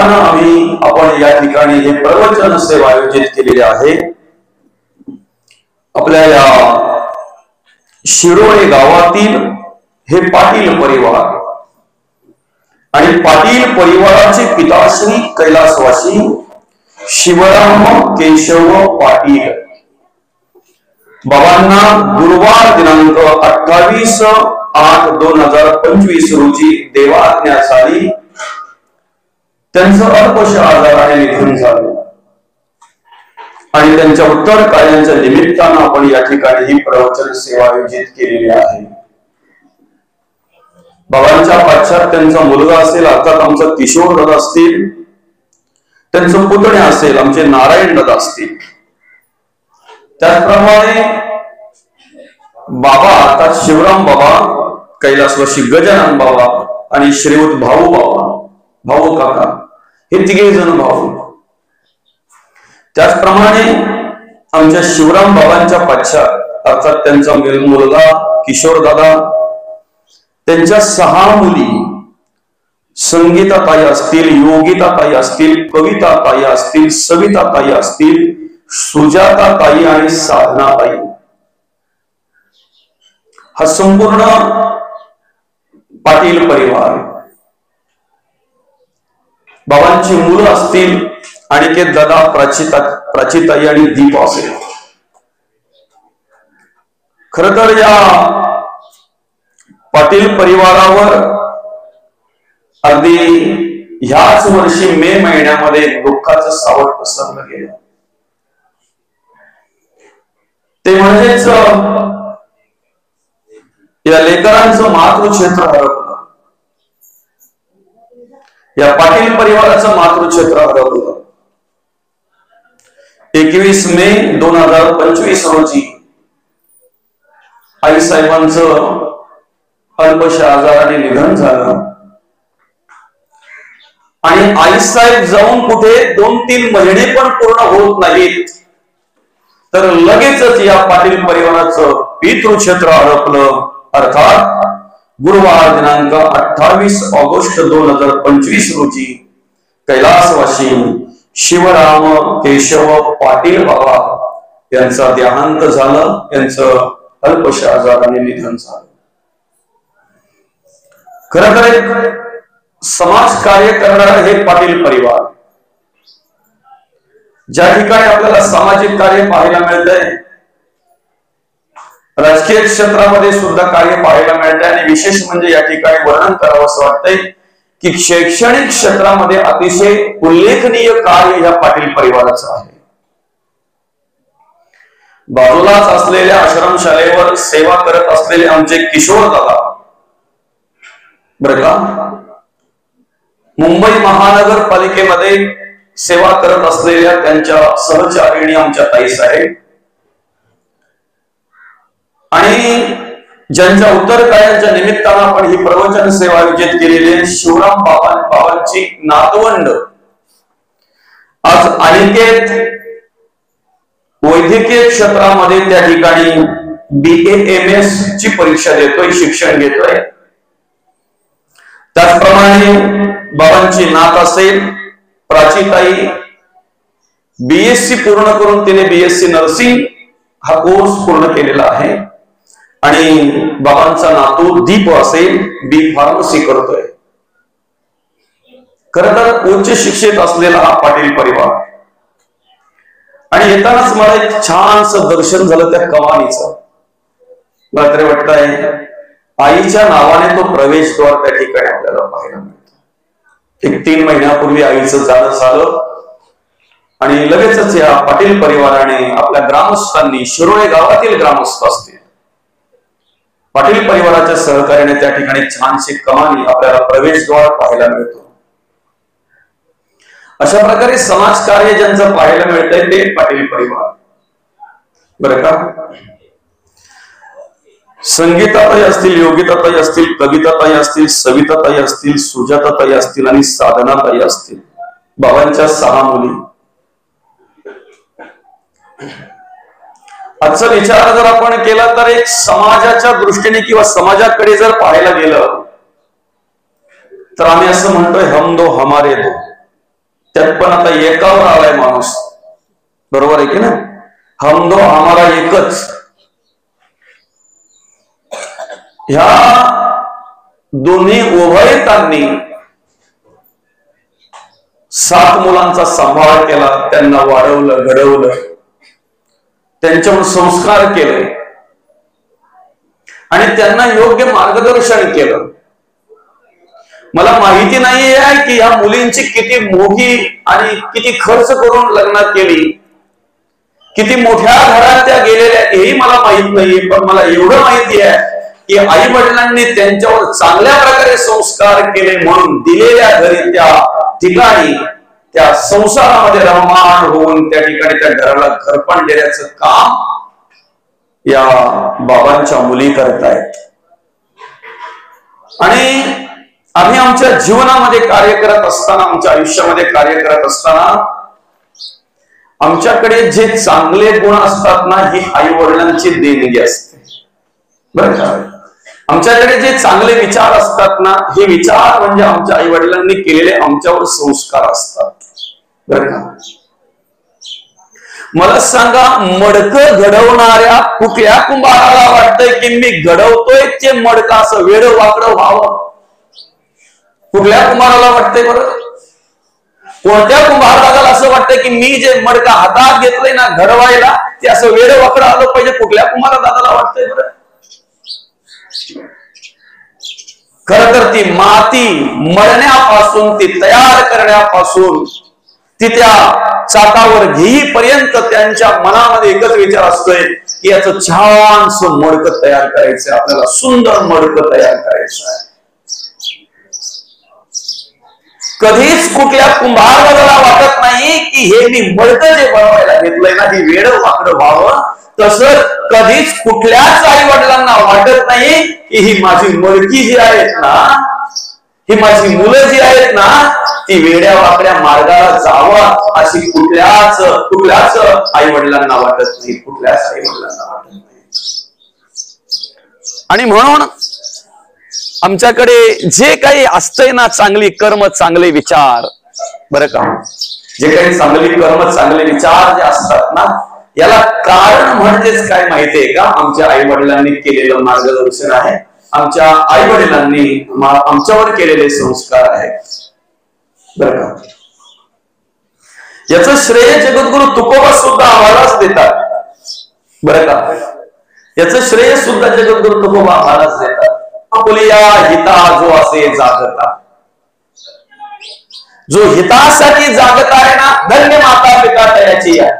निमित्तानं आपण या ठिकाणी हे प्रवचन सेवा आयोजित केलेले आहे। आपल्या या शिरोळे गावातील हे पाटील परिवार आणि पाटील परिवाराचे पिताश्री कैलासवासी शिवराम केशव पाटील बाबांना गुरुवार दिनांक 28/8/2025 रोजी देवाज्ञा झाली। त्यांचं अल्पशा आजाराने निधन झालं आणि त्यांच्या उत्तर कार्यांच्या निमित्तानं आपण या ठिकाणी ही प्रवचन सेवा आयोजित केलेली आहे। बाबांच्या पश्चात त्यांचा मुलगा असेल, अर्थात आमचा किशोर दादा असतील, त्यांचं पुतणे असेल आमचे नारायण दादा असतील। त्याचप्रमाणे बाबा अर्थात शिवराम बाबा, कैलासवासी गजानन बाबा आणि श्रीयुत भाऊ बाबा, भाऊ काका हे तिघे जण भाऊ। त्याचप्रमाणे आमच्या शिवराम बाबांच्या पश्चात अर्थात त्यांचा मुलगा किशोर दादा, त्यांच्या 6 मुली संगीता ताई असतील, योगिता ताई असतील, कविता ताई असतील, सविता ताई असतील, सुजाता ताई आणि साधना ताई। हा संपूर्ण पाटील परिवार। बाबांची मुलं असतील अनिकेत दादा, प्राचीताई आणि दीप असेल। खर तर या पाटील परिवारावर अगदी ह्याच वर्षी मे महिन्यामध्ये दुःखाचं सावट पसरलं गेलं। ते म्हणजेच या लेकरांचं मातृक्षेत्र हरवलं, या पाटील परिवाराचं मातृक्षेत्र हरवलं। 21 मे 2025 रोजी आई साहेबांचं अल्पशा आजाराने निधन झालं आणि आई साहेब जाऊन कुठे 2-3 महिने पण पूर्ण होत नाहीत तर लगेचच या पाटील परिवाराचं पितृक्षेत्र हरपलं। अर्थात गुरुवार दिनांक 28 ऑगस्ट 2025 रोजी कैलासवासी शिवराम केशव पाटील बाबा यांचा देहांत झालं, यांचं अल्पशा आजाराने निधन झालं। खरं तर एक समाज कार्य करणारा हे पाटील परिवार, ज्या ठिकाणी आपल्याला सामाजिक कार्य पाहायला मिळतंय, राजकीय क्षेत्रामध्ये सुद्धा कार्य पाहायला मिळतंय आणि विशेष म्हणजे या ठिकाणी वर्णन करावं असं वाटतंय की शैक्षणिक क्षेत्रामध्ये अतिशय उल्लेखनीय कार्य या पाटील परिवाराचं आहे। बाजूलाच असलेल्या आश्रमशाळेवर सेवा करत असलेले आमचे किशोर दादा बरं का, मुंबई महानगरपालिकेमध्ये सेवा करत असलेल्या त्यांच्या सहचारिणी आमच्या ताई साहेब आणि ज्यांच्या उत्तर कार्याच्या निमित्तानं आपण ही प्रवचन सेवा आयोजित केलेली आहे शिवराम बाबांची नातवंड आज अनिकेत वैद्यकीय क्षेत्रामध्ये त्या ठिकाणी BAMS ची परीक्षा देतोय, शिक्षण घेतोय। त्याचप्रमाणे बाबांची नात असेल प्राचीताई, BSc पूर्ण करून तिने BSc नर्सिंग हा कोर्स पूर्ण केलेला आहे आणि बाबांचा नातू दीप असेल B फार्मसी करतोय। खरं तर उच्च शिक्षित असलेला हा पाटील परिवार आणि येतानाच मला एक छानसं दर्शन झालं त्या कमानीचं। मला तरी वाटतंय आईच्या नावाने तो प्रवेशद्वार त्या ठिकाणी आपल्याला पाहायला मिळतो। एक 3 महिन्यापूर्वी आईचं जाणं झालं आणि लगेचच या पाटील परिवाराने आपल्या ग्रामस्थांनी, शिरोळे गावातील ग्रामस्थ असतील, पाटील परिवाराच्या सहकार्याने त्या ठिकाणी छानशी कमानी आपल्याला प्रवेशद्वार पाहायला मिळतो। अशा प्रकारे समाज कार्य ज्यांचं पाहायला मिळतंय ते पाटील परिवार बरं का। संगीताताई असतील, योगिताताई असतील, कविताताई असतील, सविताताई असतील, सुजाताताई असतील आणि साधनाताई असतील, बाबांच्या 6 मुली। आजचा विचार जर आपण केला तर एक समाजाच्या दृष्टीने किंवा समाजाकडे जर पाहायला गेलं तर आम्ही असं म्हणतोय हम दो हमारे दो, त्यात पण आता एकावर आलाय माणूस, बरोबर आहे की ना? हम दो हमारा एकच. ह्या दोन्ही उभयतांनी 7 मुलांचा सांभाळ केला, त्यांना वाढवलं, घडवलं, त्यांच्यावर संस्कार केले आणि त्यांना योग्य मार्गदर्शन केलं. मला माहिती नाही आहे की या मुलींची किती मोठी आणि किती खर्च करून लग्न केली, किती मोठ्या घरात त्या गेलेल्या हेही मला माहित नाही. पण मला एवढं माहिती आहे की आई वडिलांनी त्यांच्यावर चांगल्या प्रकारे संस्कार केले म्हणून दिलेल्या घरी त्या ठिकाणी त्या संसारामध्ये रममाण होऊन त्या ठिकाणी त्या घराला घरपण देण्याचं काम या बाबांच्या मुली करतायत. आणि आम्ही आमच्या जीवनामध्ये कार्य करत असताना, आमच्या आयुष्यामध्ये कार्य करत असताना आमच्याकडे जे चांगले गुण असतात ना, ही आई वडिलांची देणगी असते, बरं का? आमच्याकडे जे चांगले विचार असतात ना, हे विचार म्हणजे आमच्या आई वडिलांनी केलेले आमच्यावर संस्कार असतात, बरं का? मला सांगा, मडकं घडवणाऱ्या कुठल्या कुंभाराला वाटतंय की मी घडवतोय ते मडकं असं वेड वाकडं व्हावं? कुठल्या कुंभाराला वाटतंय बरं? कोणत्या कुंभाराला असं वाटतंय की मी जे मडकं हातात घेतलंय ना घडवायला, ते असं वेड वाकडं आलं पाहिजे? कुठल्या कुंभाराला वाटतंय बरं? खर तर ती माती मळण्यापासून, ती तयार करण्यापासून, ती त्या चाकावर घेईपर्यंत त्यांच्या मनामध्ये एकच विचार असतोय की याचं छानसं मडकं तयार करायचंय, आपल्याला सुंदर मडकं तयार करायचं आहे. कधीच कुठल्या कुंभाराला वाटत नाही की हे मी मडकं जे बनवायला घेतलंय ना, ही वेड वाकडं व्हावं. तसं कधीच कुठल्याच आई वडिलांना वाटत नाही की ही माझी मडकी जी आहेत ना, ही माझी मुलं जी आहेत ना, ती वेड्या वाकड्या मार्गाला जावं अशी कुठल्याच आई वडिलांना वाटत नाही, कुठल्याच आई वडिलांना वाटत नाही. आणि म्हणून आमच्याकडे जे काही असतंय ना, चांगली कर्म, चांगले विचार, बरं का, जे काही चांगली कर्म, चांगले विचार जे असतात ना, याला कारण म्हणजेच काय माहितीये का? आमच्या आई वडिलांनी केलेलं मार्गदर्शन आहे, आमच्या आई वडिलांनी आमच्यावर केलेले संस्कार आहेत, बरं का? याचं श्रेय जगद्गुरु तुकोबा सुद्धा आम्हालाच देतात, बरं का? याचं श्रेय सुद्धा जगद्गुरु तुकोबा आम्हालाच देतात. आपुलिया हिता जो असे जागता, जो हितासाठी जागत आहे ना, धन्य माता पिता त्याची आहे.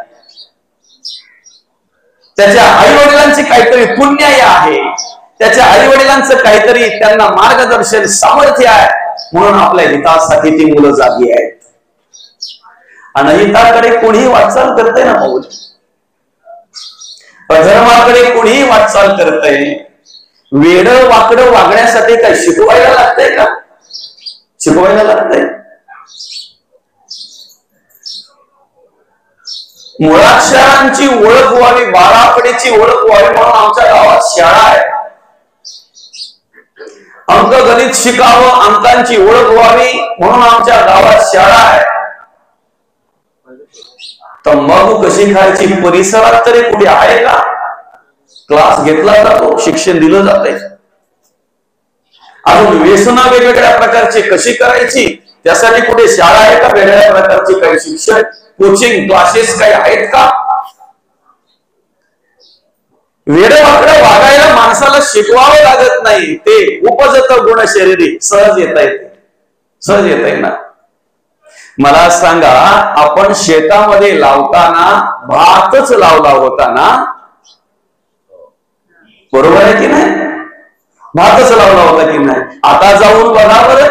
त्याच्या आई वडिलांची काहीतरी पुण्य आहे, त्याच्या आई वडिलांचं काहीतरी त्यांना मार्गदर्शन सामर्थ्य आहे, म्हणून आपल्या हितासाठी ती मुलं जागी आहेत. अनहिताकडे कोणीही वाटचाल करतंय ना भाऊ, अधर्माकडे कोणीही वाटचाल करतंय. वेड वाकडं वागण्यासाठी काय शिकवायला लागतंय का? शिकवायला लागतंय? मुळाक्षरांची ओळख व्हावी, बाराखडीची ओळख व्हावी म्हणून आमच्या गावात शाळा आहे. अंकगणित शिकावं, अंकांची ओळख व्हावी म्हणून आमच्या गावात शाळा आहे. तंबाखू कशी खायची परिसरात तरी कुठे आहे का? क्लास घेतला जातो, शिक्षण दिलं जातंय. अजून व्यसना वेगवेगळ्या प्रकारची कशी करायची त्यासाठी कुठे शाळा आहे का? वेगवेगळ्या प्रकारची काही शिक्षण, कोचिंग क्लासेस काही आहेत का? वेडवाकडं वागायला माणसाला शिकवावं लागत नाही, ते उपजत गुण शरीरी सहज येता येते, सहज येत आहे ना. मला सांगा, आपण शेतामध्ये लावताना भातच लावला होता ना, बरोबर आहे की नाही? भातच लावला होता की नाही? आता जाऊन बघा बरं,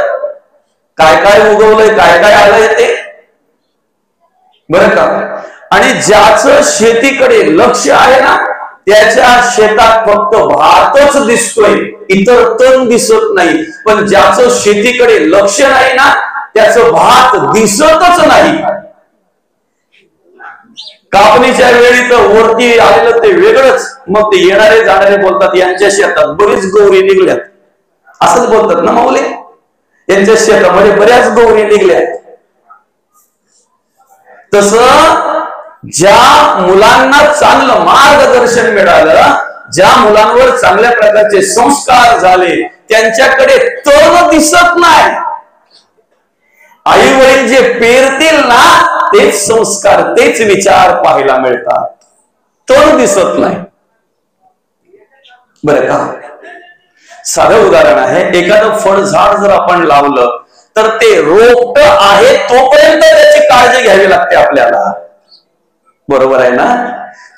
काय काय उगवलंय, काय काय आलंय ते, बरं का? आणि ज्याचं शेतीकडे लक्ष आहे ना, त्याच्या शेतात फक्त भातच दिसतोय, इतर तण दिसत नाही. पण ज्याचं शेतीकडे लक्ष नाही ना, त्याचं भात दिसतच नाही. कापणीच्या वेळी तर वरती आलेलं ते वेगळंच, मग ते येणारे जाणारे बोलतात यांच्या शेतात बरीच गौरी निघल्यात, असंच बोलतात ना माऊली. यांच्या शेतामध्ये बऱ्याच गौरी निघल्यात. तसं ज्या मुलांना चांगलं मार्गदर्शन मिळालं, ज्या मुलांवर चांगल्या प्रकारचे संस्कार झाले, त्यांच्याकडे तण दिसत नाही. आई वडील जे पेरतील ना तेच संस्कार, तेच विचार पाहायला मिळतात, तण दिसत नाही. बरं का, साधं उदाहरण आहे. एखादं फळ झाड जर आपण लावलं तर ते रोपट आहे तोपर्यंत त्याची काळजी घ्यावी लागते आपल्याला, बरोबर आहे ना.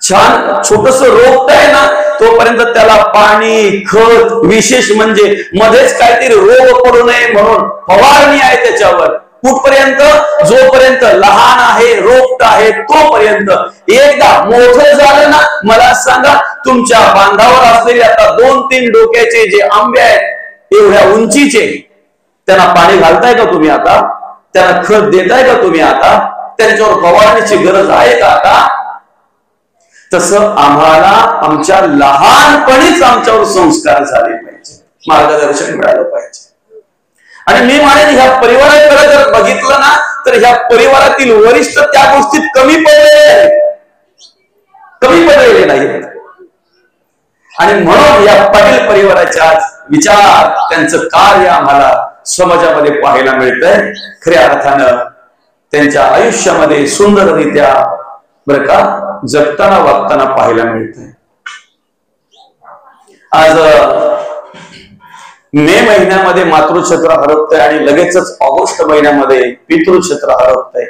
छान छोटस रोपट आहे ना तोपर्यंत त्याला पाणी, खत, विशेष म्हणजे मध्येच काहीतरी रोग पडू नये म्हणून फवारणी आहे त्याच्यावर. कुठपर्यंत? जोपर्यंत लहान आहे, रोपट आहे तोपर्यंत. एकदा मोठं झालं ना, मला सांगा तुमच्या बांधावर असलेले आता 2-3 डोक्याचे जे आंबे आहेत एवढ्या उंचीचे, त्यांना पाणी घालताय का तुम्ही आता? त्यांना खत देताय का तुम्ही आता? त्यांच्यावर फवारणीची गरज आहे का आता? तसं आम्हाला आमच्या लहानपणीच आमच्यावर संस्कार झाले पाहिजे, मार्गदर्शन मिळालं पाहिजे. आणि मी म्हणेन ह्या परिवाराकडे जर बघितलं ना तर ह्या परिवारातील वरिष्ठ त्या गोष्टीत कमी पडलेले नाहीत. आणि म्हणून या पाटील परिवाराच्या विचार, त्यांचं कार्य आम्हाला समाजामध्ये पाहायला मिळतंय. खऱ्या अर्थानं त्यांच्या आयुष्यामध्ये सुंदररित्या बरं का जगताना वागताना पाहायला मिळतंय. आज मे महिन्यामध्ये मातृछत्र हरपतंय आणि लगेचच ऑगस्ट महिन्यामध्ये पितृछत्र हरपतंय.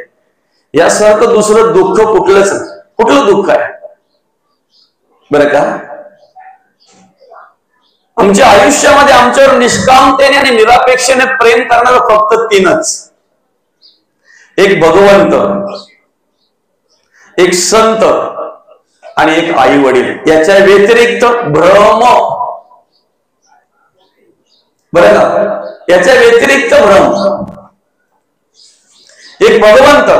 यासारखं दुसरं दुःख कुठलं दुःख आहे बरं का? आमच्या आयुष्यामध्ये आमच्यावर निष्कामतेने आणि निरापेक्षेने प्रेम करणारं फक्त 3च. एक भगवंत, एक संत आणि एक आई वडील. याच्या व्यतिरिक्त भ्रम, बरं का, याच्या व्यतिरिक्त भ्रम. एक भगवंत.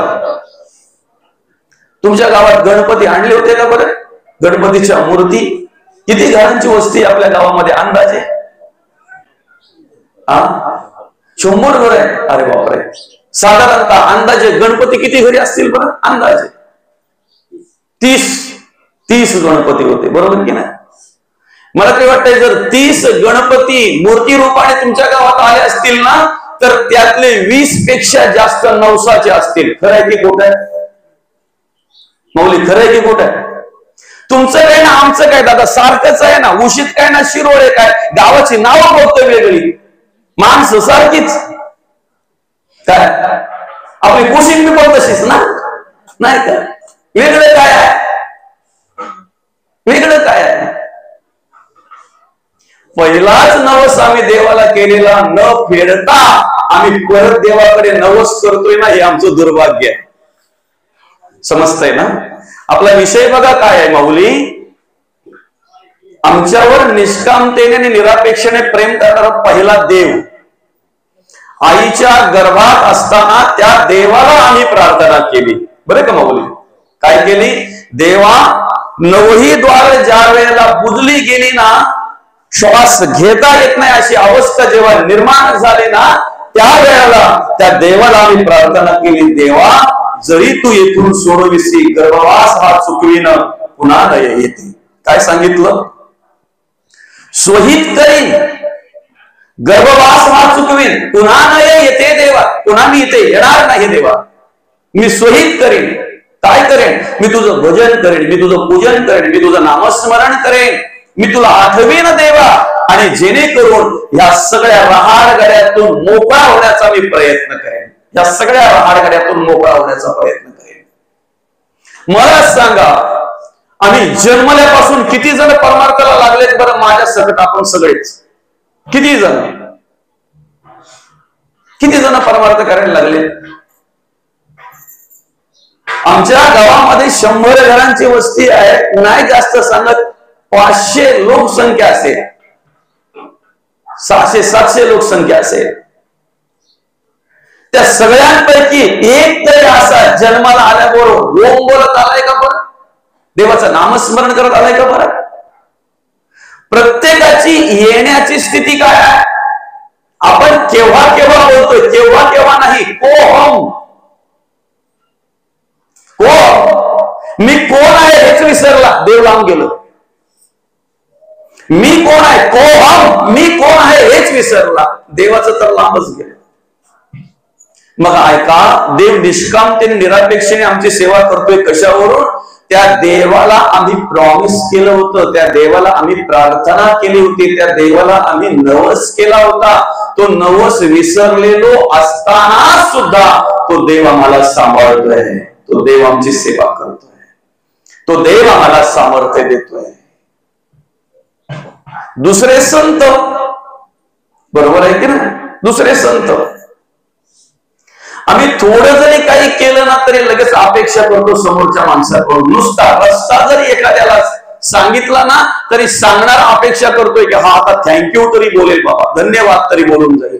तुमच्या गावात गणपती आणले होते का बरं? गणपतीच्या मूर्ती किती घरांची वस्ती आपल्या गावामध्ये अंदाजे? 100 घर आहे. अरे बापरे. साधारणतः अंदाजे गणपती किती घरी असतील बरं? अंदाजे 30 गणपती होते, बरोबर की नाही? मला तरी वाटतंय जर 30 गणपती मूर्ती रूपाने तुमच्या गावात आले असतील ना तर त्यातले 20 पेक्षा जास्त नवसाचे असतील. खरं आहे की खोटं आहे? मौली, खरं आहे की खोटं आहे? तुमचं काय ना आमचं काय दादा सारखंच आहे ना. उशीत काय ना शिरोळे काय, गावाची नावं फक्त वेगळी, माणसं सारखीच. काय आपली कोशिंबी पण तशीच ना, नाही का? वेगळं काय आहे? वेगळं काय आहे? पहिलाच नवस आम्ही देवाला केलेला न फेडता आम्ही परत देवाकडे नवस करतोय ना, हे आमचं दुर्भाग्य आहे. समजतंय ना? आपला विषय बघा काय आहे माऊली. आमच्यावर निष्कामतेने आणि निरापेक्षेने प्रेम करणारा पहिला देव. आईच्या गर्भात असताना त्या देवाला आम्ही प्रार्थना केली, बरं का माऊली? काय केली? देवा, 9ही द्वार ज्या वेळेला बुजली गेली ना, श्वास घेता येत नाही अशी अवस्था जेव्हा निर्माण झाली ना, त्या वेळेला त्या देवाला आम्ही प्रार्थना केली, देवा जरी तू येथून सोडविसी, गर्भवास हा चुकवीन पुन्हा न येते. काय सांगितलं? स्वहित करीन, गर्भवास हा चुकवीन, पुन्हा न येते देवा. पुन्हा मी इथे येणार नाही देवा. मी स्वहित करीन. काय करेन? मी तुझं भजन करेन, मी तुझं पूजन करेन, मी तुझं नामस्मरण करेन, मी तुला आठवेन देवा. आणि जेणेकरून या सगळ्या रहाडगड्यातून मोकळा होण्याचा मी प्रयत्न करेन. या सगळ्या रहाडगड्यातून मोकळा होण्याचा प्रयत्न करेन. मला सांगा, आम्ही जन्मल्यापासून किती जण परमार्थाला लागलेत बरं? माझ्या सकट आपण सगळेच. किती जण परमार्थ करायला लागले? आमच्या गावामध्ये 100 घरांची वस्ती आहे. नाही जास्त सांगत, 500 लोकसंख्या असेल, 600-700 लोकसंख्या असेल. त्या सगळ्यांपैकी एक तरी असा जन्माला आल्याबरोबर ओम बोलत आलाय का बरं? देवाचं नामस्मरण करत आलाय का बरं? प्रत्येकाची येण्याची स्थिती काय आहे? आपण केव्हा केव्हा बोलतोय, केव्हा केव्हा नाही. कोहम मी कोण आहे हेच विसरला, देव लांब गेलं. मी कोण आहे, कोहम, मी कोण आहे हेच विसरला, देवाचं तर लांबच गेलं. मग ऐका, देव निष्कामतेने निरापेक्षेने आमची सेवा करतोय कशावरून? त्या देवाला आम्ही प्रॉमिस केलं होतं, त्या देवाला आम्ही प्रार्थना केली होती, त्या देवाला आम्ही नवस केला होता. तो नवस विसरलेलो असताना सुद्धा तो देव आम्हाला सांभाळतोय, तो देव आमची सेवा करतोय, तो देव आम्हाला सामर्थ्य देतोय. दुसरे संत, बरोबर आहे की ना, दुसरे संत, आम्ही थोडं जरी काही केलं ना तरी लगेच अपेक्षा करतो समोरच्या माणसाकडून. नुसता रस्ता जरी एखाद्याला सांगितला ना तरी सांगणारा अपेक्षा करतोय की हा आता थँक्यू तरी बोलेल, बाबा धन्यवाद तरी बोलून जाईल.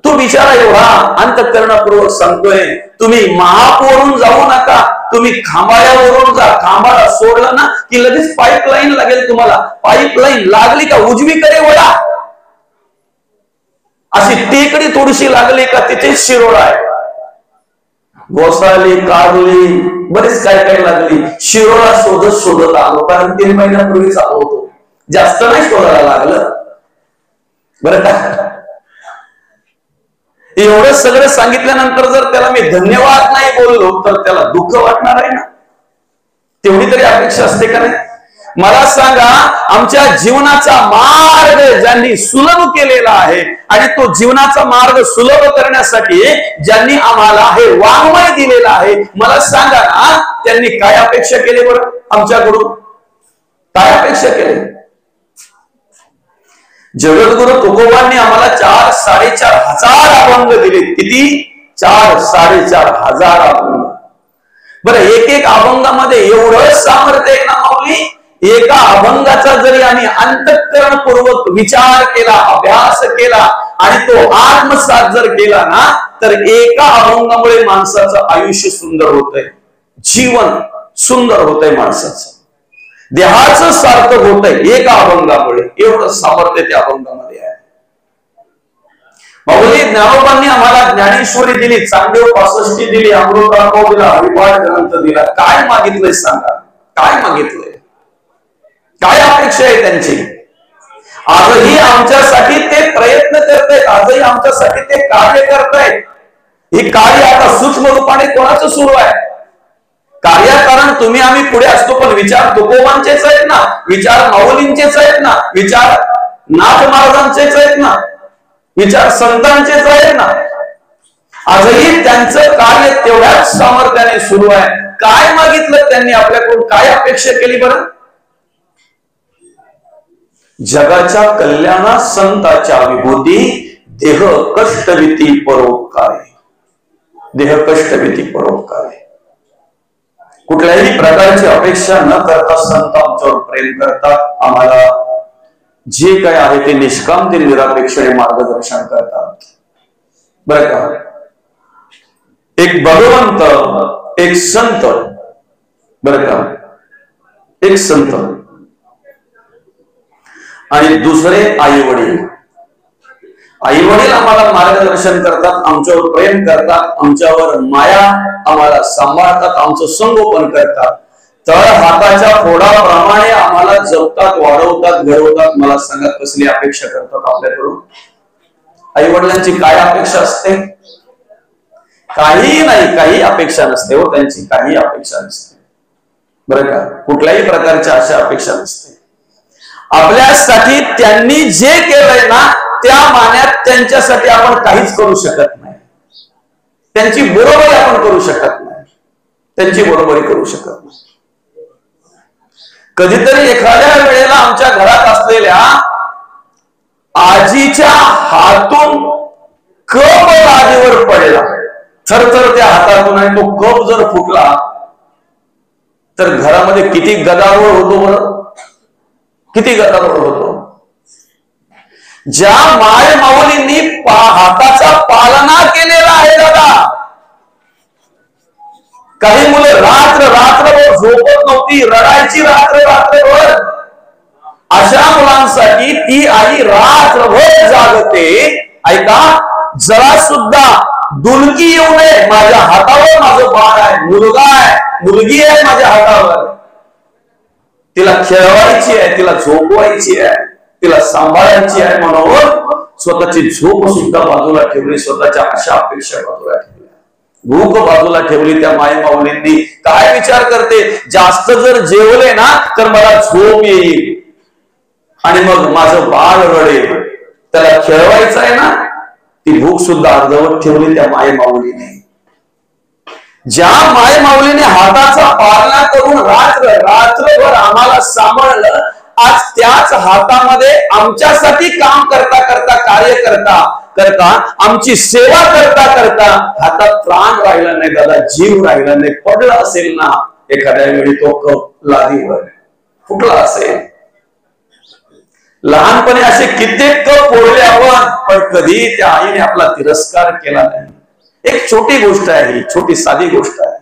तो बिचारा एवढा अंतःकरणापूर्वक सांगतोय, तुम्ही महापवरून जाऊ नका, तुम्ही खांबाळ्यावरून जा. खांबाळा सोडला ना की लगेच पाईपलाईन लागेल तुम्हाला. पाईपलाईन लागली का उजवीकडे वळा, अशी टेकडी थोडीशी लागली का तिथेच शिरोळा आहे. गोसाली, कारली, बरेच काय काय लागली. शिरोळा शोधत शोधत आलो, कारण 3 महिन्यापूर्वीच आलो होतो, जास्त नाही शोधायला लागलं बरं का. एवढं सगळं सांगितल्यानंतर जर त्याला मी धन्यवाद नाही बोललो तर त्याला दुःख वाटणार आहे ना. तेवढी तरी अपेक्षा असते का नाही? मला सांगा, आमच्या जीवनाचा मार्ग ज्यांनी सुलभ केलेला आहे आणि तो जीवनाचा मार्ग सुलभ करण्यासाठी ज्यांनी आम्हाला हे वाङ्मय दिलेलं आहे, मला सांगा ना, त्यांनी काय अपेक्षा केली बरं आमच्याकडून? काय अपेक्षा केली? जगद्गुरु तुकोबांनी आम्हाला 4-4.5 हजार अभंग दिले. किती? 4-4.5 अभंग. बरं, एक अभंगामध्ये एवढं सामर्थ्य आहे ना माऊली. एका अभंगाचा जरी आम्ही अंतःकरणपूर्वक विचार केला, अभ्यास केला आणि तो आत्मसात जर केला ना तर एका अभंगामुळे माणसाचं आयुष्य सुंदर होतंय, जीवन सुंदर होतंय, माणसाचं देहाचं सार्थक होतंय एका अभंगामुळे. एवढं सामर्थ्य त्या अभंगामध्ये आहे. माऊली ज्ञानोबांनी आम्हाला ज्ञानेश्वरी दिली, चांगदेव 65 दिली, अमृतानुभव दिला, हरिपाठ ग्रंथ दिला. काय मागितलंय सांगा? काय मागितलंय? काय अपेक्षा आहे त्यांची? आजही आमच्यासाठी ते प्रयत्न करतायत, आजही आमच्यासाठी ते कार्य करतायत. हे कार्य आता सूक्ष्म रूपाने कोणाचं सुरू आहे? कार्यकारण तुम्ही आम्ही पुढे असतो, पण विचार तुकोबांचेच आहेत ना, विचार माऊलींचेच आहेत ना, विचार नाथ महाराजांचेच आहेत ना, विचार संतांचेच आहेत ना. आजही त्यांचं कार्य तेवढ्याच सामर्थ्याने सुरू आहे. काय मागितलं त्यांनी आपल्याकडून? काय अपेक्षा केली बरं? जगाच्या कल्याणा संताच्या विभूती, देह कष्टविती परोपकारे, देह कष्टविती परोपकारे. कुठल्याही प्रकारची अपेक्षा न करता संत आमच्यावर प्रेम करतात. आम्हाला जे काय आहे ते निष्कामतेने निरापेक्षेने मार्गदर्शन करतात बरं का. एक भगवंत, एक संत बरं का, एक संत आणि दुसरे आई वडील. आई वडील आम्हाला मार्गदर्शन करतात, आमच्यावर प्रेम करतात, आमच्यावर माया आम्हाला सांभाळतात, आमचं संगोपन करतात, तळ हाताच्या फोडाप्रमाणे आम्हाला जपतात, वाढवतात, घडवतात. मला सांगा कसली अपेक्षा करतात आपल्याकडून? आई वडिलांची काय अपेक्षा असते? काही नाही, काही अपेक्षा नसते हो त्यांची, काही अपेक्षा नसते बरं का. कुठल्याही प्रकारच्या अशा अपेक्षा नसते. आपल्यासाठी त्यांनी जे केलंय ना त्या मान्यात त्यांच्यासाठी आपण काहीच करू शकत नाही. त्यांची बरोबरी आपण करू शकत नाही, त्यांची बरोबरी करू शकत नाही. कधीतरी एखाद्या वेळेला आमच्या घरात असलेल्या आजीच्या हातून कप लादीवर पडला, थरथर त्या हातातून, आणि तो कप जर फुटला तर घरामध्ये किती गदारोळ होतो बरं, किती गदारोळ होतो. ज्या माय माऊलींनी हाताचा पालना केलेला आहे दादा, काही मुले रात्रभर झोपत नव्हती, रडायची रात्रभर. अशा मुलांसाठी ती आई रात्रभर जागते. ऐका, जरा सुद्धा डुलकी येऊ नये, माझ्या हातावर माझं बाळ आहे, मुलगा आहे, मुलगी आहे माझ्या हातावर, तिला खेळवायची आहे, तिला झोपवायची आहे, तिला सांभाळायची आहे, म्हणून स्वतःची झोप सुद्धा बाजूला ठेवली, स्वतःच्या आशा अपेक्षा बाजूला ठेवल्या, भूक बाजूला ठेवली. त्या माय माऊलींनी काय विचार करते, जास्त जर जेवले ना तर मला झोप येईल आणि मग माझं बाळ रडेल, त्याला खेळवायचं आहे ना. ती भूक सुद्धा अर्धवट ठेवली त्या माय माऊलीने. ज्या माय माऊलीने हाताचा पालना करून रात्रभर आम्हाला सांभाळलं, आज त्याच हातामध्ये आमच्यासाठी काम करता करता, कार्य करता करता, आमची सेवा करता करता हातात प्राण राहिला नाही दादा, जीव राहिला नाही. पडला असेल ना एखाद्या वेळी तो कप लादीवर, फुटला असेल. लहानपणी असे कित्येक कप फोडले आपण, पण कधी त्या आईने आपला तिरस्कार केला नाही. एक छोटी गोष्ट आहे, ही छोटी साधी गोष्ट आहे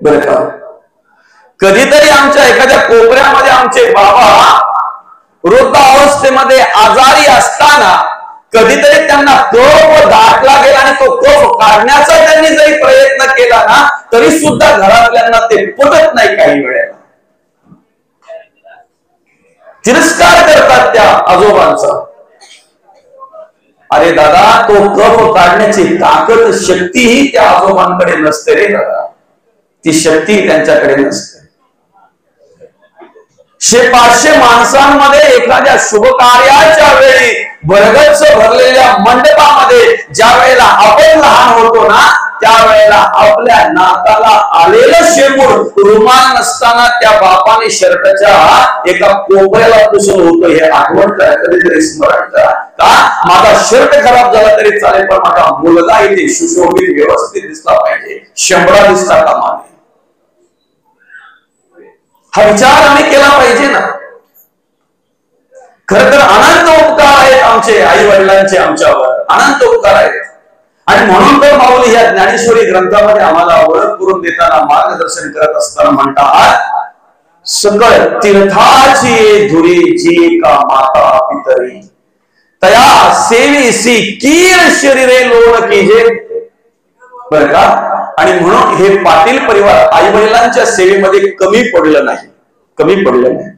बरं का. कधीतरी आमच्या एखाद्या कोपऱ्यामध्ये आमचे बाबा वृद्धावस्थेमध्ये आजारी असताना कधीतरी त्यांना कफ दाटला गेला आणि तो कफ काढण्याचा त्यांनी जरी प्रयत्न केला ना तरी सुद्धा घरातल्यांना ते पटत नाही. काही वेळेला तिरस्कार करतात त्या आजोबांचा. अरे दादा, तो कफ काढण्याची ताकद, शक्तीही त्या आजोबांकडे नसते रे दादा, ती शक्ती त्यांच्याकडे नसते. 100-500 माणसांमध्ये एखाद्या शुभ कार्याच्या वेळी भरगच्च भरलेल्या मंडपामध्ये ज्या वेळेला आपण लहान होतो ना त्यावेळेला आपल्या नाकाला आलेलं शेपूट रुमाल नसताना त्या बापाने शर्टाच्या एका कोपऱ्याला पुसून होतं. हे आठवण करा, कधीतरी स्मरण करा. का माझा शर्ट खराब झाला तरी चालेल, पण माझा मुलगा इथे सुशोभित व्यवस्थित दिसला पाहिजे, शंभरा दिसता कामा नये. हा विचार आम्ही केला पाहिजे ना. खर तर अनंत उपकार आहेत आमचे आई वडिलांचे आमच्यावर, अनंत उपकार आहेत. आणि म्हणून तर माऊली या ज्ञानेश्वरी ग्रंथामध्ये आम्हाला ओळख करून देताना, मार्गदर्शन करत असताना म्हणतात, सकळ तीर्थाची धुरी जी का माता पितरी तया सेवीसी कीर शरीरे लोण कीजे. बर का. आणि म्हणून हे पाटील परिवार आई वडिलांच्या सेवेमध्ये कमी पडलं नाही, कमी पडलं नाही.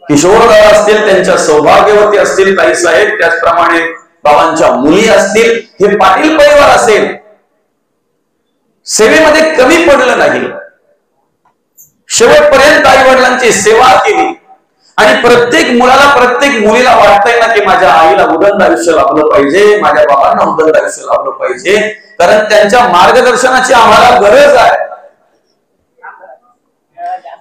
किशोरदार असतील, त्यांच्या सौभाग्यवती असतील ताई साहेब, त्याचप्रमाणे बाबांच्या मुली असतील, हे पाटील परिवार असेल, सेवेमध्ये कमी पडलं नाही. शेवटपर्यंत आई वडिलांची सेवा केली. आणि प्रत्येक मुलाला, प्रत्येक मुलीला वाटतंय ना की माझ्या आईला उदंड आयुष्य लाभलं पाहिजे, माझ्या बाबांना उदंड आयुष्य लाभलं पाहिजे, कारण त्यांच्या मार्गदर्शनाची आम्हाला गरज आहे.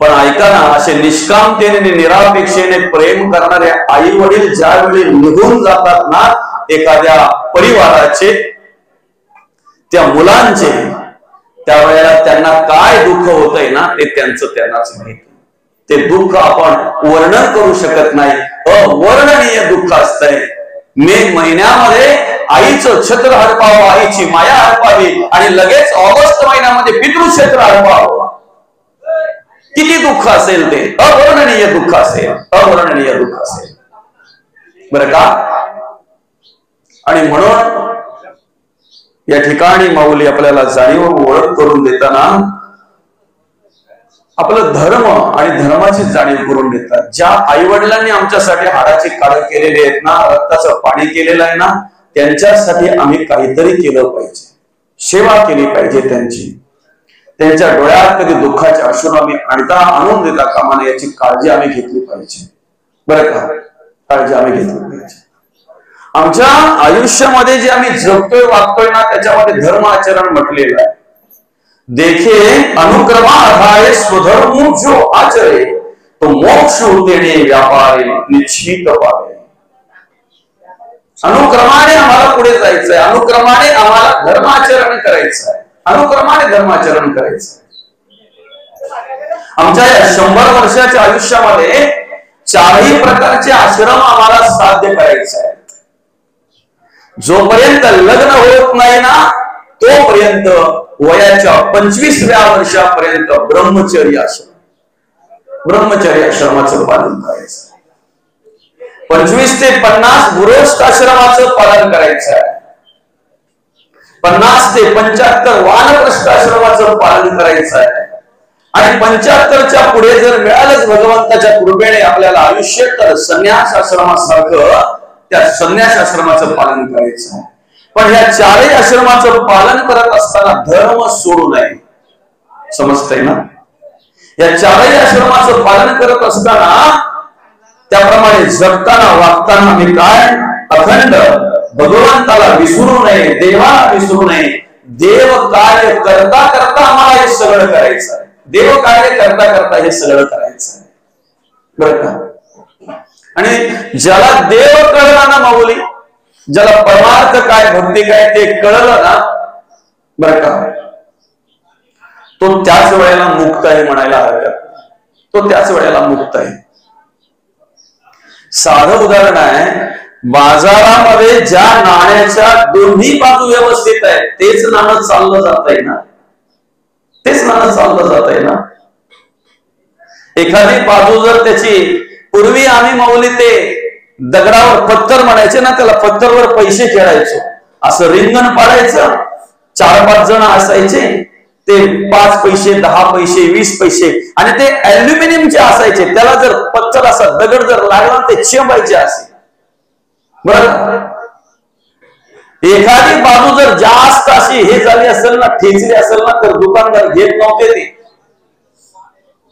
पण ऐका ना, असे निष्कामतेने, निरापेक्षेने प्रेम करणारे आई वडील ज्यावेळी निघून जातात ना एखाद्या परिवाराचे, त्या मुलांचे, त्यावेळेला त्यांना काय दुःख होतंय ना ते त्यांचं त्यांनाच माहिती. ते दुःख आपण वर्णन करू शकत नाही, अवर्णनीय दुःख असतंय. मे महिन्यामध्ये आईचं छत्र हरपावं, आईची माया हरपावी, आणि लगेच ऑगस्ट महिन्यामध्ये पितृक्षेत्र हरपावं. किती दुःख असेल ते, अवर्णनीय दुःख असेल, अवर्णनीय दुःख असेल बरं का. आणि म्हणून या ठिकाणी माऊली आपल्याला जाणीव ओळख करून देताना आपलं धर्म आणि धर्माची जाणीव करून देतात. ज्या आई वडिलांनी आमच्यासाठी हाडाची काढ केलेली आहेत ना, रक्ताचं पाणी केलेलं आहे ना, त्यांच्यासाठी आम्ही काहीतरी केलं पाहिजे, सेवा केली पाहिजे त्यांची. त्यांच्या डोळ्यात कधी दुःखाचे अश्रू आम्ही आणून देता कामा नये, याची काळजी आम्ही घेतली पाहिजे बरं का. काळजी आम्ही घेतली पाहिजे. आमच्या आयुष्यामध्ये जे आम्ही जगतोय, वागतोय ना, त्याच्यामध्ये धर्म आचरण म्हटलेलं आहे. देखे अनुक्रमा आधारे स्वधर्म जो आचरे तो मोक्ष देणे व्यापारे निश्चित पावे. अनुक्रमाने आम्हाला पुढे जायचंय, अनुक्रमाने आम्हाला धर्माचरण करायचं आहे, अनुक्रमाने धर्माचरण करायचं. आमच्या या 100 वर्षाच्या आयुष्यामध्ये 4ही प्रकारचे आश्रम आम्हाला साध्य करायचे आहेत. जोपर्यंत लग्न होत नाही ना तोपर्यंत वयाच्या 25व्या वर्षापर्यंत ब्रह्मचर्य आश्रम, ब्रह्मचर्य आश्रमाचं पालन करायचं. 25 ते 50 गृहस्थाश्रमाचं पालन करायचं आहे, 50 ते 75 वानप्रस्थाश्रमाचं पालन करायचं आहे, आणि 75च्या पुढे जर मिळालंच भगवंताच्या कृपेने आपल्याला आयुष्य, तर संन्यास आश्रमासारखं त्या संन्यास आश्रमाचं पालन करायचं आहे. पण ह्या चारही आश्रमाचं पालन करत असताना धर्म सोडू नये. समजतंय ना? या चारही आश्रमाचं पालन करत असताना त्याप्रमाणे जगताना वागताना मी काय अखंड भगवंताला विसरू नये, देवाला विसरू नये. देव कार्य करता करता आम्हाला हे सगळं करायचं आहे. देव कार्य करता करता हे सगळं करायचं आहे, बरं का? आणि ज्याला देव कळला ना माऊली, ज्याला परमार्थ काय भक्ती काय ते कळलं ना, बरं का, तो त्याच वेळेला मुक्त आहे म्हणायला हरकत नाही. तो त्याच वेळेला मुक्त आहे. साधं उदाहरण आहे, बाजारामध्ये ज्या नाण्याच्या दोन्ही बाजू व्यवस्थित आहेत तेच नाणं चाललं जात आहे ना, तेच नाणं चाललं जात आहे ना. एखादी बाजू जर त्याची, पूर्वी आम्ही माऊली ते दगडावर पत्थर म्हणायचे ना, त्याला पत्थरवर पैसे खेळायचो. असं रिंगण पाडायचं, 4-5 जण असायचे, ते 5 पैसे 10 पैसे 20 पैसे, आणि ते अल्युमिनियमचे असायचे. त्याला जर पत्थर असा दगड जर लागला ते चेंबायचे असे, बरं. एखादी बाजू जर जास्त अशी हे झाली असेल ना, ठेचली असेल ना, तर दुकानदार घेत नव्हते ते.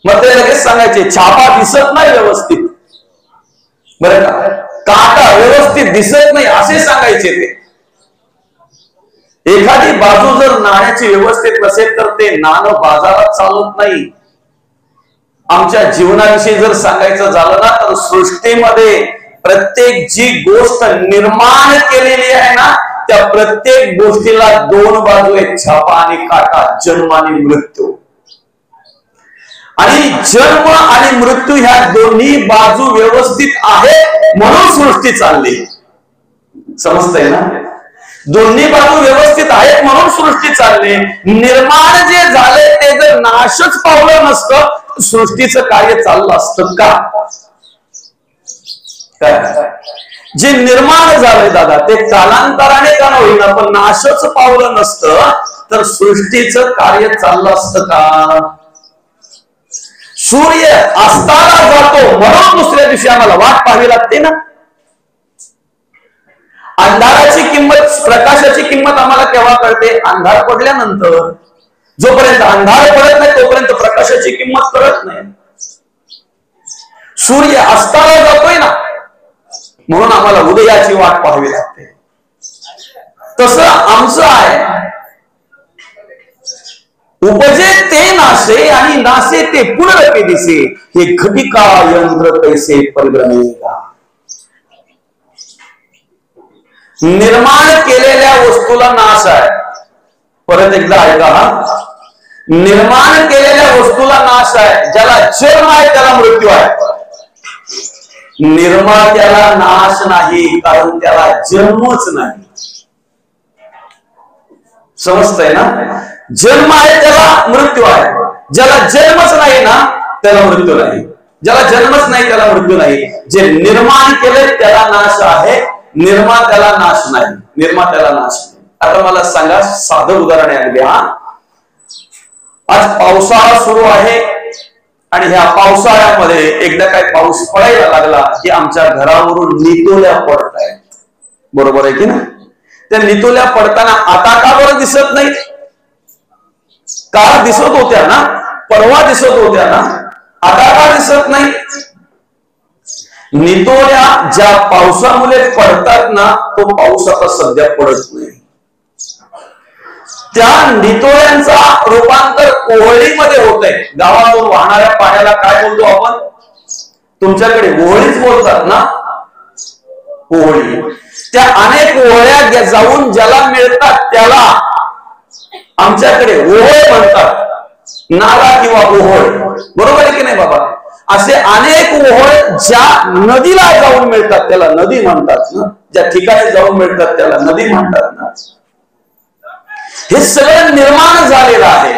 मग ते लगेच सांगायचे छापा दिसत नाही व्यवस्थित, बरं का, काटा व्यवस्थित दिसत नाही असे सांगायचे ते. एखादी बाजू जर नाण्याची व्यवस्थित नसेल तर ते नाणं बाजारात चालत नाही. आमच्या जीवनाविषयी जर सांगायचं झालं ना, तर सृष्टीमध्ये प्रत्येक जी गोष्ट निर्माण केलेली आहे ना, त्या प्रत्येक गोष्टीला 2 बाजू आहेत, छापा आणि काटा, जन्म आणि मृत्यू. आणि जन्म आणि मृत्यू ह्या दोन्ही बाजू व्यवस्थित आहेत म्हणून सृष्टी चालली. समजतंय ना? दोन्ही बाजू व्यवस्थित आहेत म्हणून सृष्टी चालली. निर्माण जे झाले ते जर नाशच पावलं नसतं, सृष्टीचं कार्य चाललं असतं का? जे निर्माण झालंय दादा, ते कालांतराने का होईना, पण नाशच पावलं नसतं तर सृष्टीचं कार्य चाललं असतं का? सूर्य अस्ताला जातो म्हणून दुसऱ्या दिवशी आम्हाला वाट पाहावी लागते ना. अंधाराची किंमत, प्रकाशाची किंमत आम्हाला केव्हा कळते? अंधार पडल्यानंतर. जोपर्यंत अंधार पडत नाही तोपर्यंत प्रकाशाची किंमत कळत नाही. सूर्य अस्ताला जातोय ना, म्हणून आम्हाला उदयाची वाट पाहावी लागते. तसं आमचं आहे, उपजे ते नाशे आणि नाशे ते पुनरपि दिसे, हे घटिका यंत्र कैसे परिभ्रमेगा. निर्माण केलेल्या वस्तूला नाश आहे. परत एकदा ऐका, निर्माण केलेल्या वस्तूला नाश आहे. ज्याला जन्म आहे त्याला मृत्यू आहे. निर्मात्याला नाश नाही, कारण त्याला जन्मच नाही. समजतंय ना? जन्म आहे त्याला मृत्यू आहे. ज्याला जन्मच नाही ना त्याला मृत्यू नाही. ज्याला जन्मच नाही त्याला मृत्यू नाही. जे निर्माण केले त्याला नाश आहे, निर्मात्याला नाश नाही. निर्मात्याला नाश नाही. आता मला सांगा, साधं उदाहरण आहे अगदी. आज पावसाळा सुरू आहे आणि ह्या पावसाळ्यामध्ये एकदा काय पाऊस पडायला लागला की आमच्या घरावरून नितोल्या पडत आहेत. बरोबर आहे की ना? त्या नितोल्या पडताना आता का बरं दिसत नाही? काल दिसत होत्या ना, परवा दिसत होत्या ना, आता का दिसत नाही? नितोल्या ज्या पावसामुळे पडतात ना, तो पाऊस आता सध्या पडत नाही. त्या नितोळ्यांचा रूपांतर ओहळीमध्ये होत आहे. गावातून वाहणाऱ्या पाण्याला काय बोलतो आपण? तुमच्याकडे ओहळीच बोलतात ना, ओहळी. त्या अनेक ओहळ्या जाऊन ज्याला मिळतात त्याला आमच्याकडे ओहळ म्हणतात. नाला किंवा ओहळ, बरोबर आहे की नाही बाबा? असे अनेक ओहळ ज्या नदीला जाऊन मिळतात त्याला नदी म्हणतात ना. ज्या ठिकाणी जाऊन मिळतात त्याला नदी म्हणतात ना. हे सगळं निर्माण झालेलं आहे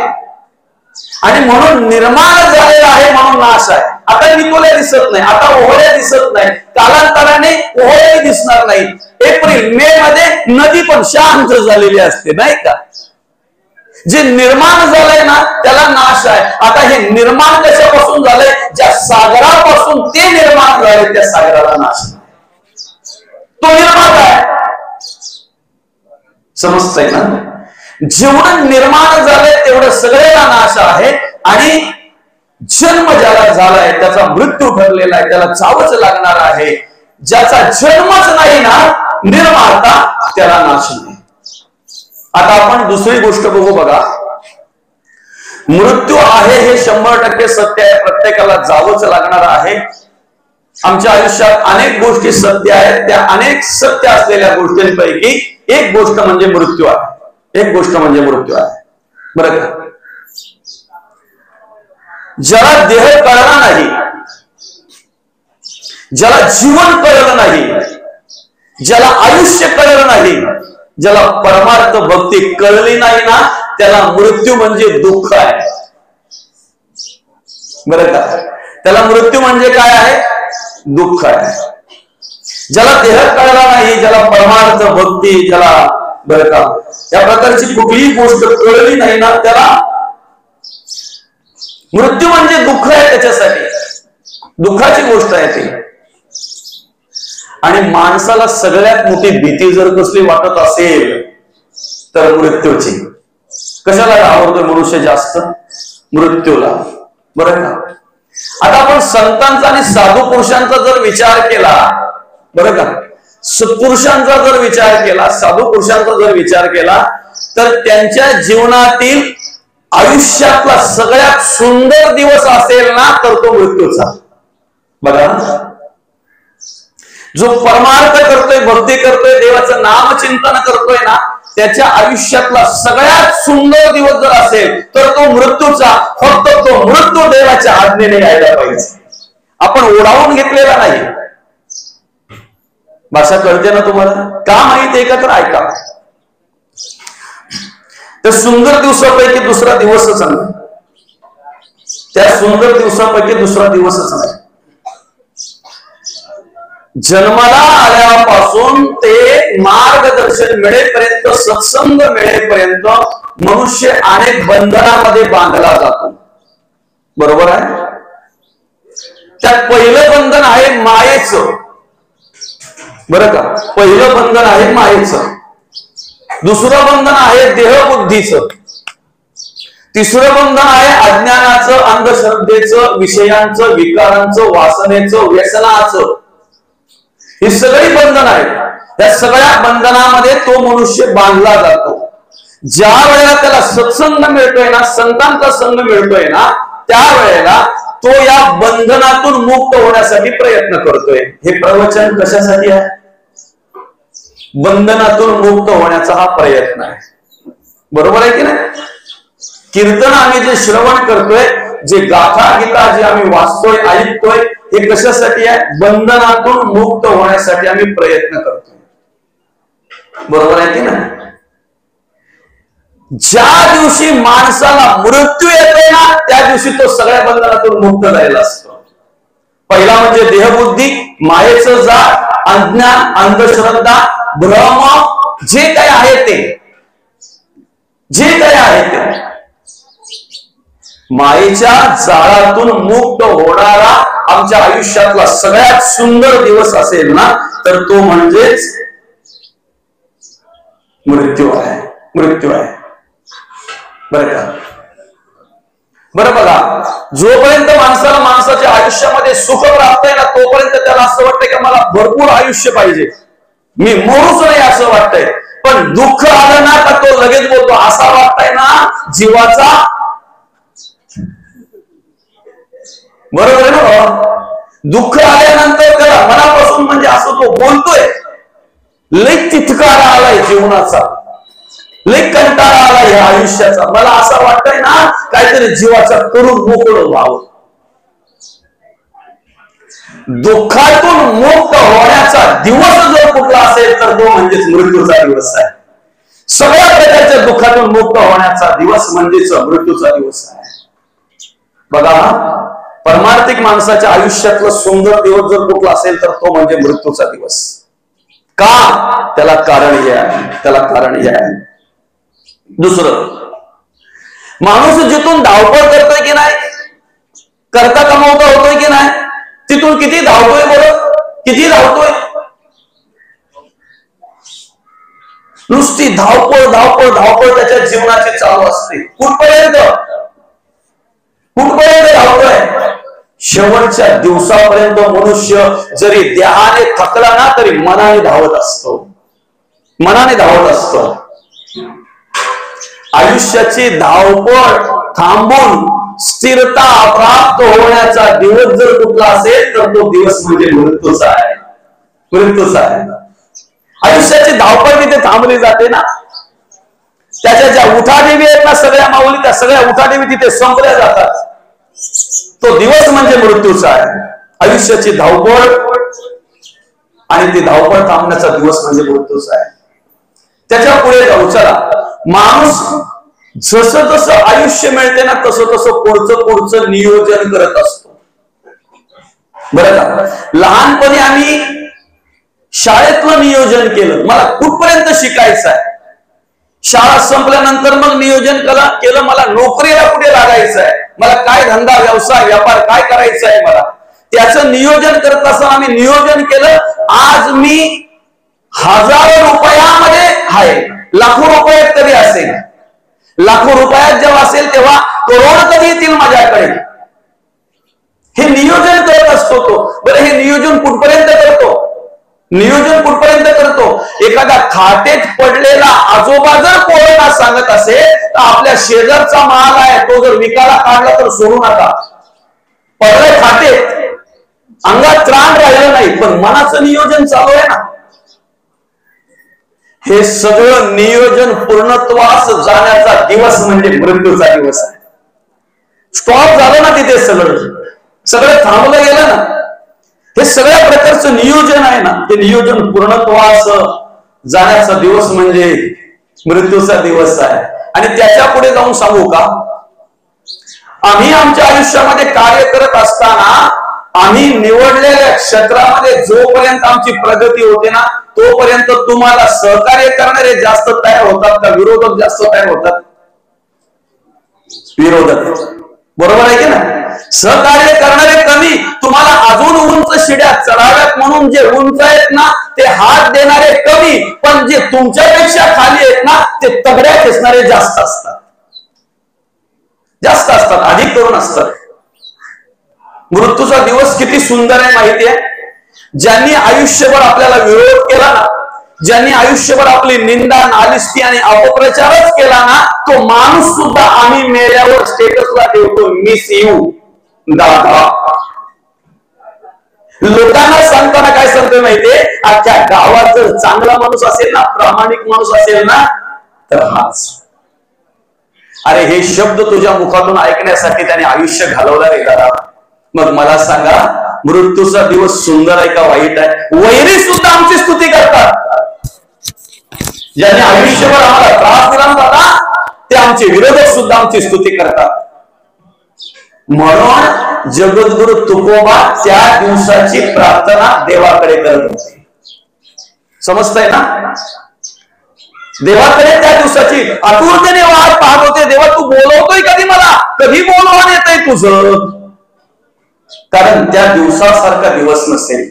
आणि म्हणून निर्माण झालेलं आहे म्हणून नाश आहे. आता निकोल्या दिसत नाही, आता ओहळ्या दिसत नाही, कालांतराने ओहळ्याही दिसणार नाही. एप्रिल मे मध्ये नदी पण शांत झालेली असते नाही का. जे निर्माण झालंय ना त्याला नाश आहे. आता हे निर्माण कशापासून झालंय? ज्या सागरापासून ते निर्माण झाले त्या सागराला नाश, तो निर्माता आहे. समजतंय ना. जेवढं निर्माण झालंय तेवढं सगळ्याला नाश आहे. आणि जन्म ज्याला झालाय त्याचा मृत्यू ठरलेला आहे, त्याला जावंच लागणार आहे. ज्याचा जन्मच नाही ना निर्माता, त्याला नाश नाही. आता आपण दुसरी गोष्ट बघू. बघा, मृत्यू आहे हे 100% सत्य आहे, प्रत्येकाला जावंच लागणार आहे. आमच्या आयुष्यात अनेक गोष्टी सत्य आहेत. त्या अनेक सत्य असलेल्या गोष्टींपैकी एक गोष्ट म्हणजे मृत्यू आहे. एक गोष्ट म्हणजे मृत्यू आहे. बरं का. ज्याला देह कळला नाही, ज्याला जीवन कळलं नाही, ज्याला आयुष्य कळलं नाही, ज्याला परमार्थ भक्ती कळली नाही ना, त्याला मृत्यू म्हणजे दुःख आहे. बरं का. त्याला मृत्यू म्हणजे काय आहे? दुःख आहे. ज्याला देह कळला नाही, ज्याला परमार्थ भक्ती, ज्याला बरं का या प्रकारची कुठलीही गोष्ट कळली नाही ना, त्याला मृत्यू म्हणजे दुःख आहे. त्याच्यासाठी दुःखाची गोष्ट आहे ती. आणि माणसाला सगळ्यात मोठी भीती जर कसली वाटत असेल तर मृत्यूची. कशाला आवडतो मनुष्य जास्त? मृत्यूला. बरं का. आता आपण संतांचा आणि साधू पुरुषांचा जर विचार केला, बरं का, सत्पुरुषांचा जर विचार केला, साधू पुरुषांचा जर विचार केला, तर त्यांच्या जीवनातील आयुष्यातला सगळ्यात सुंदर दिवस असेल ना तर तो मृत्यूचा. बघा, जो परमार्थ करतोय, भक्ती करतोय, देवाचं नामचिंतन करतोय ना, त्याच्या आयुष्यातला सगळ्यात सुंदर दिवस जर असेल तर तो मृत्यूचा. फक्त तो मृत्यू देवाच्या आज्ञेने यायला पाहिजे. आपण ओढावून घेतलेला नाही. भाषा कळते ना तुम्हाला? का माहित आहे का? तर ऐका. त्या सुंदर दिवसापैकी दुसरा दिवसच नाही. त्या सुंदर दिवसापैकी दुसरा दिवसच नाही. जन्माला आल्यापासून ते मार्गदर्शन मिळेपर्यंत, सत्संग मिळेपर्यंत मनुष्य अनेक बंधनामध्ये बांधला जातो. बरोबर आहे. त्यात पहिलं बंधन आहे मायेचं. बरं का. पहिलं बंधन आहे मायेचं. दुसरं बंधन आहे देहबुद्धीचं. तिसरं बंधन आहे अज्ञानाचं, अंधश्रद्धेचं, विषयांचं, विकारांचं, वासनेचं, व्यसनाचं. ही सगळी बंधन आहेत. या सगळ्या बंधनामध्ये तो मनुष्य बांधला जातो. ज्या वेळेला त्याला सत्संग मिळतोय ना, संतांचा संग मिळतोय ना, त्यावेळेला तो या बंधनातून मुक्त होण्यासाठी प्रयत्न करतोय. हे प्रवचन कशासाठी आहे? बंधनातून मुक्त होण्याचा हा प्रयत्न आहे. बरोबर आहे की नाही? कीर्तन आम्ही जे श्रवण करतोय, जे गाथा गीता जे आम्ही वाचतोय, ऐकतोय, हे कशासाठी आहे? बंधनातून मुक्त होण्यासाठी आम्ही प्रयत्न करतोय. बरोबर आहे की नाही? ज्या दिवशी माणसाला मृत्यू येतोय ना, त्या दिवशी तो सगळ्या बंधनातून मुक्त झालेला असतो. पहिला म्हणजे देहबुद्धी, मायेचं जाळ, अज्ञान, अंधश्रद्धा, भ्रम, जे काही आहे ते, जे काही आहे ते. मायेच्या जाळातून मुक्त होणारा आमच्या आयुष्यातला सगळ्यात सुंदर दिवस असेल ना, तर तो म्हणजेच मृत्यू आहे. मृत्यू आहे. बरं का. बरं बघा, जोपर्यंत माणसाला माणसाच्या आयुष्यामध्ये सुख प्राप्त आहे ना, तोपर्यंत त्याला असं वाटतंय की मला भरपूर आयुष्य पाहिजे, मी मरूच नाही असं वाटतंय. पण दुःख आलं ना का तो लगेच बोलतो, असा वाटतंय ना जीवाचा. बरोबर आहे ना? दुःख आल्यानंतर त्याला मनापासून म्हणजे असं तो बोलतोय, लई तितकारा आलाय जीवनाचा, लई कंटाळा आलाय या आयुष्याचा, मला असं वाटतंय ना काहीतरी जीवाचा करून मोकळं व्हावं. दुःखातून मुक्त होण्याचा दिवस जर कुठला असेल तर तो म्हणजेच मृत्यूचा दिवस आहे. सगळ्या प्रकारच्या दुःखातून मुक्त होण्याचा दिवस म्हणजेच मृत्यूचा दिवस आहे. बघा, परमार्थिक माणसाच्या आयुष्यातलं सुंदर दिवस जर कुठला असेल तर तो म्हणजे मृत्यूचा दिवस. का? त्याला कारण हे आहे, त्याला कारण हे आहे. दुसरं, माणूस जिथून धावपळ करतोय की नाही, करता कमावता होतोय की नाही, तिथून किती धावतोय बरं, किती धावतोय? नुसती धावपळ धावपळ धावपळ त्याच्या जीवनाची चालू असते. कुठपर्यंत कुठपर्यंत धावतोय? शेवटच्या दिवसापर्यंत मनुष्य जरी देहाने थकला ना तरी मनाने धावत असतो, मनाने धावत असतो. आयुष्याची धावपळ थांबून स्थिरता प्राप्त होण्याचा दिवस जर कुठला असेल तर तो दिवस म्हणजे मृत्यूचा आहे, मृत्यूचा आहे. आयुष्याची धावपळ तिथे थांबली जाते ना. त्याच्या ज्या उठादेवी आहेत ना सगळ्या माऊली, त्या सगळ्या उठादेवी तिथे संपल्या जातात. तो दिवस म्हणजे मृत्यूचा आहे. आयुष्याची धावपळ आणि ती धावपळ थांबण्याचा दिवस म्हणजे मृत्यूचा आहे. त्याच्या पुढे जाऊ. चला, माणूस जसं जसं आयुष्य मिळते ना तसं तसं पुढचं नियोजन करत असतो. बरं का, लहानपणी आम्ही शाळेतलं नियोजन केलं, मला कुठपर्यंत शिकायचं आहे. शाळा संपल्यानंतर मग नियोजन केलं मला नोकरीला कुठे लागायचं आहे, मला काय धंदा व्यवसाय व्यापार काय करायचा आहे मला, त्याचं नियोजन करत असताना आम्ही नियोजन केलं. आज मी हजारो रुपयामध्ये आहे, लाखो रुपयात कधी असेल, लाखो रुपयात जेव्हा असेल तेव्हा करोड कधी येतील माझ्याकडे, हे नियोजन करत असतो तो. बरं, हे नियोजन कुठपर्यंत करतो, नियोजन कुठपर्यंत करतो? एखादा खातेत पडलेला आजोबा जर कोणाला सांगत असेल तर आपल्या शेजारचा माल आहे तो जर विकायला काढला तर सोडू नका. पडले खातेत, अंगात त्राण राहिलं नाही, पण मनाचं नियोजन चालू आहे ना. हे सगळं नियोजन पूर्णत्वास जाण्याचा दिवस म्हणजे मृत्यूचा दिवस आहे. स्टॉप झालं ना तिथे, सगळं थांबलं गेलं ना. हे सगळ्या प्रकारचं नियोजन आहे ना, ते नियोजन पूर्णत्वास जाण्याचा दिवस म्हणजे मृत्यूचा दिवस आहे. आणि त्याच्या पुढे जाऊन सांगू का, आम्ही आमच्या आयुष्यामध्ये कार्य करत असताना आम्ही निवडलेल्या क्षेत्रामध्ये जोपर्यंत आमची प्रगती होते ना तोपर्यंत तुम्हाला सहकार्य करणारे जास्त तयार होतात का विरोधक जास्त तयार होतात? विरोधक, बरोबर आहे की ना. सहकार्य करणारे कमी, तुम्हाला अजून उंच शिड्या चढाव्यात म्हणून जे उंच आहेत ना ते हात देणारे कमी, पण जे तुमच्यापेक्षा खाली आहेत ना ते तगड्या खेचणारे जास्त असतात, जास्त असतात, अधिक करून असतात. मृत्यूचा दिवस किती सुंदर आहे माहिती आहे. ज्यांनी आयुष्यभर आपल्याला विरोध केला ना, ज्यांनी आयुष्यभर आपली निंदा नालिष्टी आणि अपप्रचारच केला ना, तो माणूस सुद्धा आम्ही मेल्यावर स्टेटसला ठेवतो मिस यू दादा. लोकांना सांगताना काय सांगतोय माहितीये, अख्ख्या गावात जर चांगला माणूस असेल ना, प्रामाणिक माणूस असेल ना तर हाच. अरे हे शब्द तुझ्या मुखातून ऐकण्यासाठी त्याने आयुष्य घालवलं रे दादा. मग मला सांगा, मृत्यूचा दिवस सुंदर आहे का वाईट आहे? वैरी सुद्धा आमची स्तुती करतात. ज्यांनी आयुष्यभर आम्हाला त्रास दिला दादा ते आमचे विरोधक सुद्धा आमची स्तुती करतात. म्हणून जगद्गुरु तुकोबा त्या दिवसाची प्रार्थना देवाकडे करत होते. समजतंय ना? देवाकडे त्या दिवसाची आतुरतेने वाट पाहत होते. देवा तू बोलवतोय कधी मला, कधी बोलवून येतंय तुझं. कारण त्या दिवसासारखा दिवस नसेल.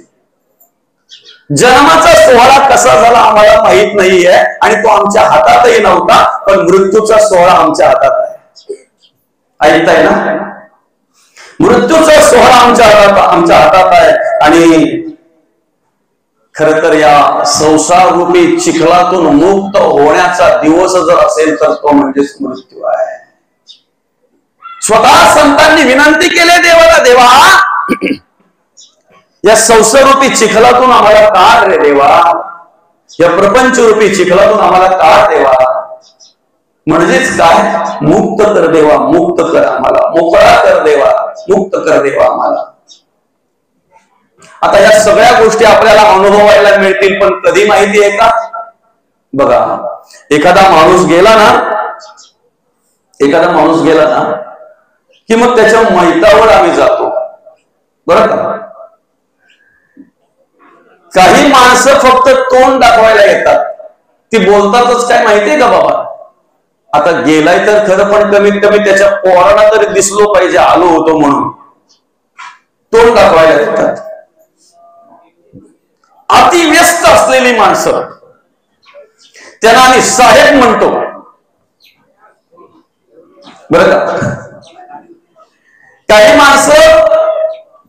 जन्माचा सोहळा कसा झाला आम्हाला माहित नाहीये आणि तो आमच्या हातातही नव्हता, पण मृत्यूचा सोहळा आमच्या हातात आहे. ऐकताय ना? मृत्यूचा सोहळा आमच्या हातात आहे. आणि खर तर या संसार रूपी चिखलातून मुक्त होण्याचा दिवस जर असेल तर तो म्हणजे मृत्यू आहे. स्वतः संतांनी विनंती केली देवाला, देवा या संसारूपी चिखलातून आम्हाला काढ रे देवा, या प्रपंच रूपी चिखलातून आम्हाला काढ देवा. म्हणजेच काय, मुक्त कर देवा, मुक्त कर आम्हाला, मोकळा कर देवा, मुक्त कर देवा आम्हाला. आता या सगळ्या गोष्टी आपल्याला अनुभवायला मिळतील, पण कधी माहिती आहे का? बघा, एखादा माणूस गेला ना की मग त्याच्या मैतावर आम्ही जातो. बरं का? काही माणसं फक्त तोंड दाखवायला येतात, ती बोलतातच काय माहितीये का बाबा? आता गेलाय तर खरं, पण कमीत कमी त्याच्या पोराला तरी दिसलो पाहिजे आलो होतो म्हणून. तोंड दाखवायला येतात. अति व्यस्त असलेली माणसं, त्यांना आम्ही साहेब म्हणतो, बरं का? काही माणसं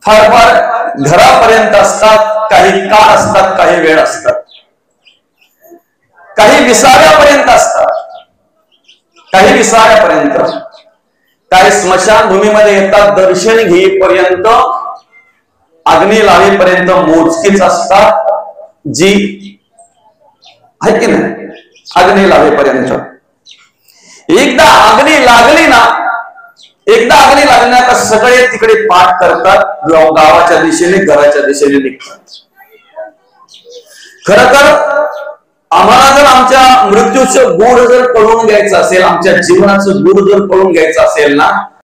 फार फार घरापर्यंत असतात, काही काळ असतात, काही वेळ असतात, काही विसाव्यापर्यंत असतात, काही विसाव्यापर्यंत, काही स्मशानभूमीमध्ये येतात दर्शन घेईपर्यंत, अग्नी लावेपर्यंत मोजकीच असतात, जी आहे की नाही, अग्नी लावेपर्यंत. एकदा अग्नी लागली ना, एकदा अग्नी लागण्यात सगळे तिकडे पाठ करतात, गावाच्या दिशेने, घराच्या दिशेने निघतात. खर तर आम्हाला जर आमच्या मृत्यूचं गूढ जर पळून घ्यायचं असेल, आमच्या जीवनाचं गूढ जर पळून घ्यायचं असेल ना,